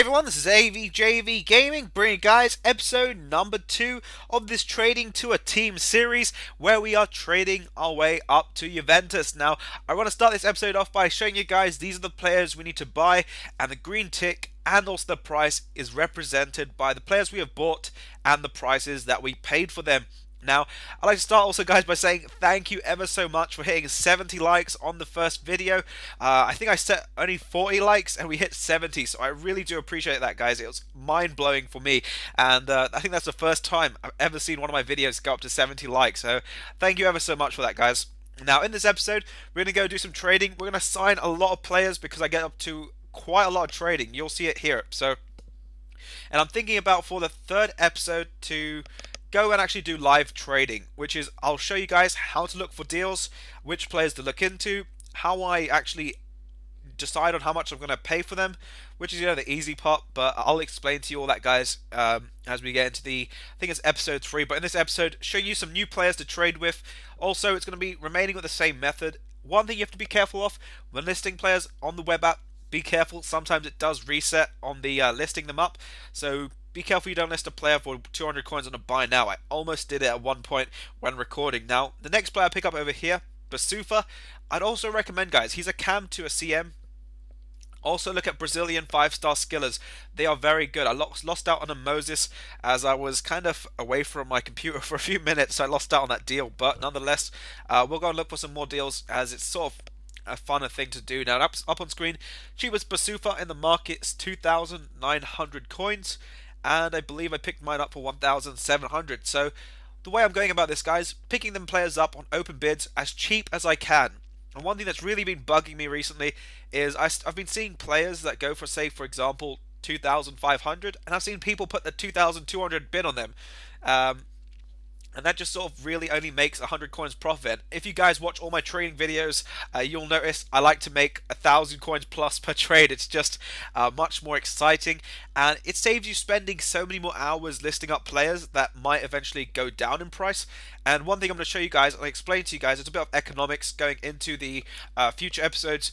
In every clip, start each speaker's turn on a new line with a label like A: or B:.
A: Hey everyone, this is AVJVGaming, bringing you guys episode number 2 of this Trading to a Team series, where we are trading our way up to Juventus. Now, I want to start this episode off by showing you guys these are the players we need to buy, and the green tick and also the price is represented by the players we have bought and the prices that we paid for them. Now, I'd like to start also, guys, by saying thank you ever so much for hitting 70 likes on the first video. I think I set only 40 likes and we hit 70, so I really do appreciate that, guys. It was mind-blowing for me, and I think that's the first time I've ever seen one of my videos go up to 70 likes, so thank you ever so much for that, guys. Now, in this episode, we're going to go do some trading. We're going to sign a lot of players because I get up to quite a lot of trading. You'll see it here. And I'm thinking about, for the third episode, to go and actually do live trading, which is I'll show you guys how to look for deals, which players to look into, how I actually decide on how much I'm going to pay for them, which is, the easy part, but I'll explain to you all that, guys, as we get into I think it's episode 3, but in this episode, show you some new players to trade with. Also, it's going to be remaining with the same method. One thing you have to be careful of when listing players on the web app, be careful, sometimes it does reset on the listing them up, so be careful you don't list a player for 200 coins on a buy now. I almost did it at one point when recording. Now, the next player I pick up over here, Basufa, I'd also recommend, guys, he's a cam to a CM. Also look at Brazilian 5-star skillers. They are very good. I lost out on a Moses as I was kind of away from my computer for a few minutes, so I lost out on that deal. But nonetheless, we'll go and look for some more deals as it's sort of a funner thing to do. Now, up on screen, cheapest Basufa in the market is 2,900 coins. And I believe I picked mine up for 1,700. So the way I'm going about this, guys, picking them players up on open bids as cheap as I can. And one thing that's really been bugging me recently is I've been seeing players that go for, say, for example, 2,500, and I've seen people put the 2,200 bid on them. And that just sort of really only makes 100 coins profit. If you guys watch all my trading videos, you'll notice I like to make 1,000 coins plus per trade. It's just much more exciting, and it saves you spending so many more hours listing up players that might eventually go down in price. And one thing I'm going to show you guys, and explain to you guys, it's a bit of economics going into the future episodes.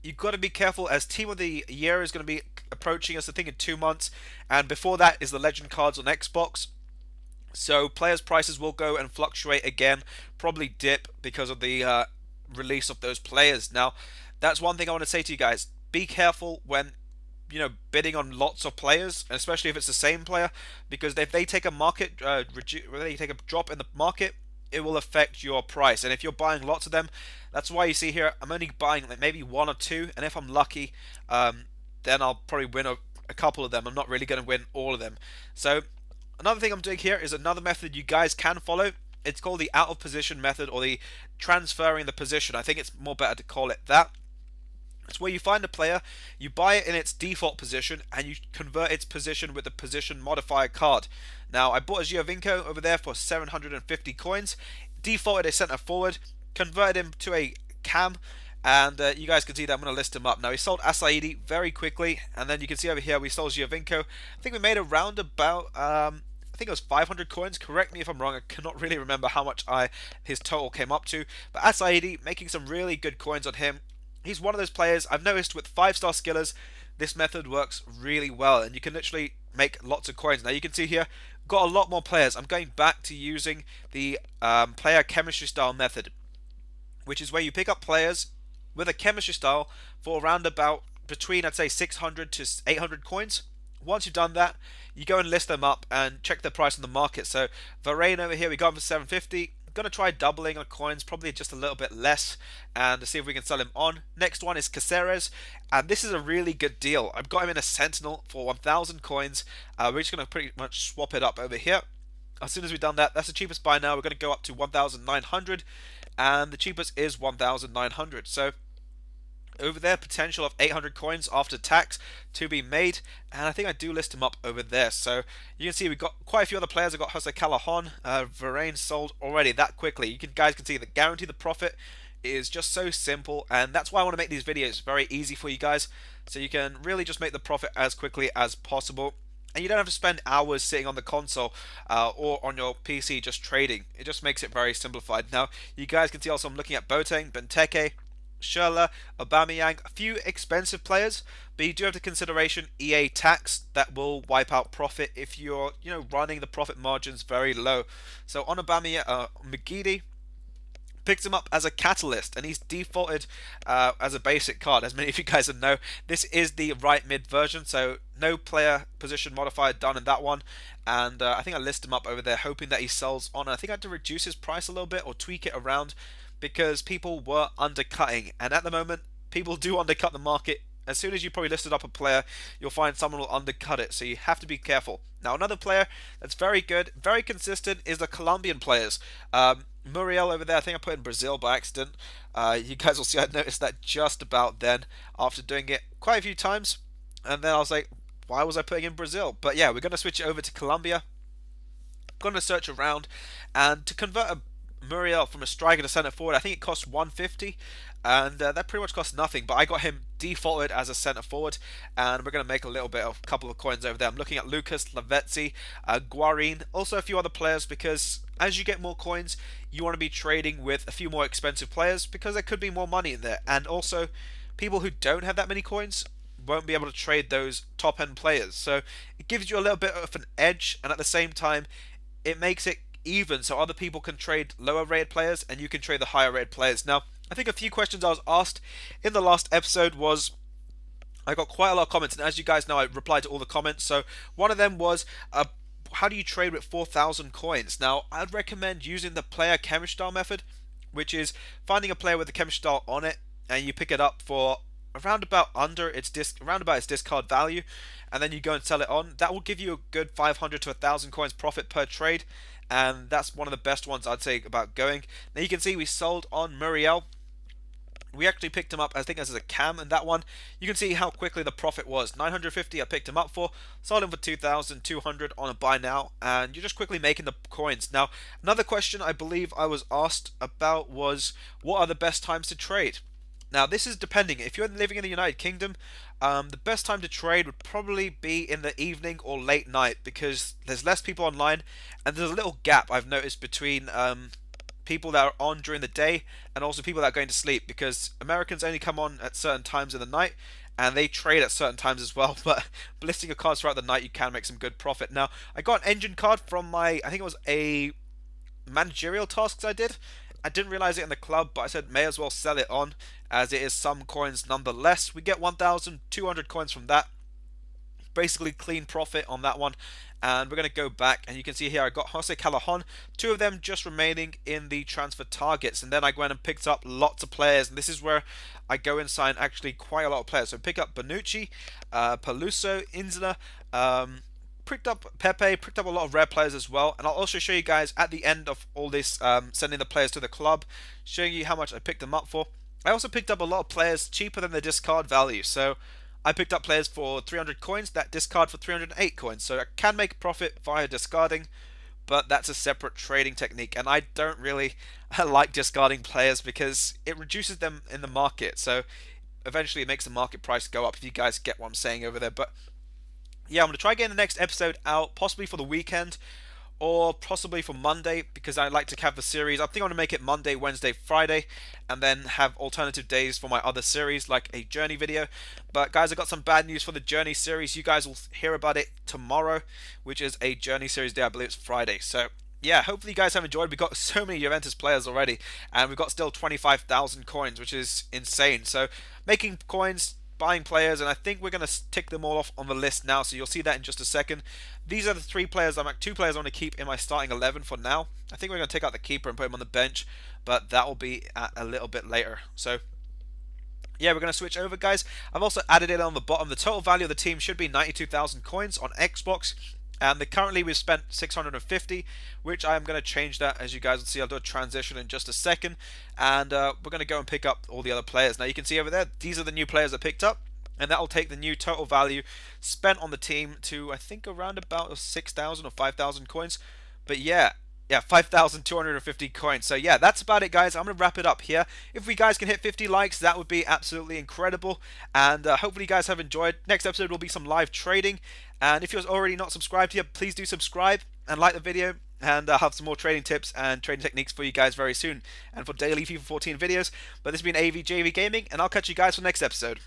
A: You've got to be careful, as Team of the Year is going to be approaching us, I think, in 2 months, and before that is the Legend cards on Xbox. So players' prices will go and fluctuate again, probably dip because of the release of those players. Now, that's one thing I want to say to you guys. Be careful when bidding on lots of players, especially if it's the same player, because if they take a they take a drop in the market, it will affect your price. And if you're buying lots of them, that's why you see here I'm only buying like maybe 1 or 2, and if I'm lucky, then I'll probably win a couple of them. I'm not really going to win all of them. So another thing I'm doing here is another method you guys can follow. It's called the out of position method, or the transferring the position. I think it's more better to call it that. It's where you find a player, you buy it in its default position, and you convert its position with the position modifier card. Now, I bought a Giovinco over there for 750 coins, defaulted a centre forward, converted him to a cam, and you guys can see that I'm going to list him up. Now, he sold Asaidi very quickly, and then you can see over here we sold Giovinco. I think we made around about I think it was 500 coins. Correct me if I'm wrong. I cannot really remember how much his total came up to. But Asaidi, making some really good coins on him. He's one of those players I've noticed with 5-star skillers. This method works really well, and you can literally make lots of coins. Now you can see here, got a lot more players. I'm going back to using the player chemistry style method, which is where you pick up players with a chemistry style for around about between, I'd say, 600 to 800 coins. Once you've done that, you go and list them up and check the price on the market. So Varane over here, we got him for 750. I'm going to try doubling our coins, probably just a little bit less, and to see if we can sell him on. Next one is Caceres, and this is a really good deal. I've got him in a Sentinel for 1,000 coins. We're just going to pretty much swap it up over here. As soon as we've done that, that's the cheapest buy now. We're going to go up to 1,900, and the cheapest is 1,900. So over there, potential of 800 coins after tax to be made, and I think I do list him up over there. So you can see we've got quite a few other players. I've got Jose Callejon, Varane sold already that quickly. You guys can see that guarantee the profit is just so simple, and that's why I want to make these videos very easy for you guys, so you can really just make the profit as quickly as possible. And you don't have to spend hours sitting on the console or on your PC just trading. It just makes it very simplified. Now, you guys can see also I'm looking at Boateng, Benteke, Schürrle, Aubameyang, a few expensive players, but you do have to consideration EA tax that will wipe out profit if you're, running the profit margins very low. So on Aubameyang, McGeady picked him up as a catalyst, and he's defaulted as a basic card. As many of you guys know, this is the right mid version, so no player position modifier done in that one. And I think I list him up over there, hoping that he sells on. I think I had to reduce his price a little bit or tweak it around because people were undercutting, and at the moment, people do undercut the market. As soon as you probably listed up a player, you'll find someone will undercut it, so you have to be careful. Now, another player that's very good, very consistent, is the Colombian players. Muriel over there, I think I put in Brazil by accident. You guys will see I noticed that just about then after doing it quite a few times. And then I was like, why was I putting in Brazil? But yeah, we're going to switch it over to Colombia. I'm going to search around, and to convert a Muriel from a striker to centre forward, I think it costs 150, and that pretty much costs nothing. But I got him defaulted as a centre forward, and we're going to make a couple of coins over there. I'm looking at Lucas, Lavezzi, Guarin, also a few other players, because as you get more coins, you want to be trading with a few more expensive players because there could be more money in there, and also people who don't have that many coins won't be able to trade those top end players. So it gives you a little bit of an edge, and at the same time, it makes it even so other people can trade lower rated players and you can trade the higher rated players. Now, I think a few questions I was asked in the last episode was, I got quite a lot of comments, and as you guys know, I replied to all the comments. So one of them was, how do you trade with 4,000 coins? Now, I'd recommend using the player chemistry style method, which is finding a player with the chemistry style on it, and you pick it up for around about its discard value, and then you go and sell it on. That will give you a good 500 to 1,000 coins profit per trade, and that's one of the best ones I'd say about going. Now you can see we sold on Muriel. We actually picked him up, I think, as a cam in that one. You can see how quickly the profit was. 950 I picked him up for, sold him for 2,200 on a buy now, and you're just quickly making the coins. Now, another question I believe I was asked about was, what are the best times to trade? Now, this is depending. If you're living in the United Kingdom, the best time to trade would probably be in the evening or late night, because there's less people online, and there's a little gap I've noticed between people that are on during the day and also people that are going to sleep, because Americans only come on at certain times in the night, and they trade at certain times as well. But listing your cards throughout the night, you can make some good profit. Now, I got an engine card from I think it was a managerial tasks I did. I didn't realize it in the club, but I said may as well sell it on, as it is some coins nonetheless. We get 1,200 coins from that. Basically clean profit on that one. And we're going to go back, and you can see here I got Jose Callejon, 2 of them just remaining in the transfer targets. And then I went and picked up lots of players, and this is where I go and sign actually quite a lot of players. So pick up Bonucci, Peluso, Inzla, picked up Pepe, picked up a lot of rare players as well, and I'll also show you guys at the end of all this, sending the players to the club, showing you how much I picked them up for. I also picked up a lot of players cheaper than the discard value, so I picked up players for 300 coins that discard for 308 coins, so I can make a profit via discarding, but that's a separate trading technique, and I don't really like discarding players because it reduces them in the market, so eventually it makes the market price go up, if you guys get what I'm saying over there. But yeah, I'm going to try getting the next episode out, possibly for the weekend, or possibly for Monday, because I like to have the series. I think I'm going to make it Monday, Wednesday, Friday, and then have alternative days for my other series, like a Journey video. But guys, I got some bad news for the Journey series. You guys will hear about it tomorrow, which is a Journey series day. I believe it's Friday. So yeah, hopefully you guys have enjoyed. We've got so many Juventus players already, and we've got still 25,000 coins, which is insane. So making coins, buying players, and I think we're going to tick them all off on the list now, so you'll see that in just a second. These are the 2 players I want to keep in my starting 11 for now. I think we're going to take out the keeper and put him on the bench, but that will be at a little bit later. So yeah, we're going to switch over, guys. I've also added it on the bottom. The total value of the team should be 92,000 coins on Xbox, and currently we've spent 650, which I am going to change that, as you guys will see. I'll do a transition in just a second, and we're going to go and pick up all the other players. Now you can see over there, these are the new players I picked up, and that will take the new total value spent on the team to, I think, around about 6,000 or 5,000 coins. But yeah, 5,250 coins. So yeah, that's about it, guys. I'm going to wrap it up here. If we guys can hit 50 likes, that would be absolutely incredible. And hopefully you guys have enjoyed. Next episode will be some live trading. And if you're already not subscribed here, please do subscribe and like the video. and I'll have some more trading tips and trading techniques for you guys very soon, and for daily FIFA 14 videos. But this has been AVJV Gaming, and I'll catch you guys for the next episode.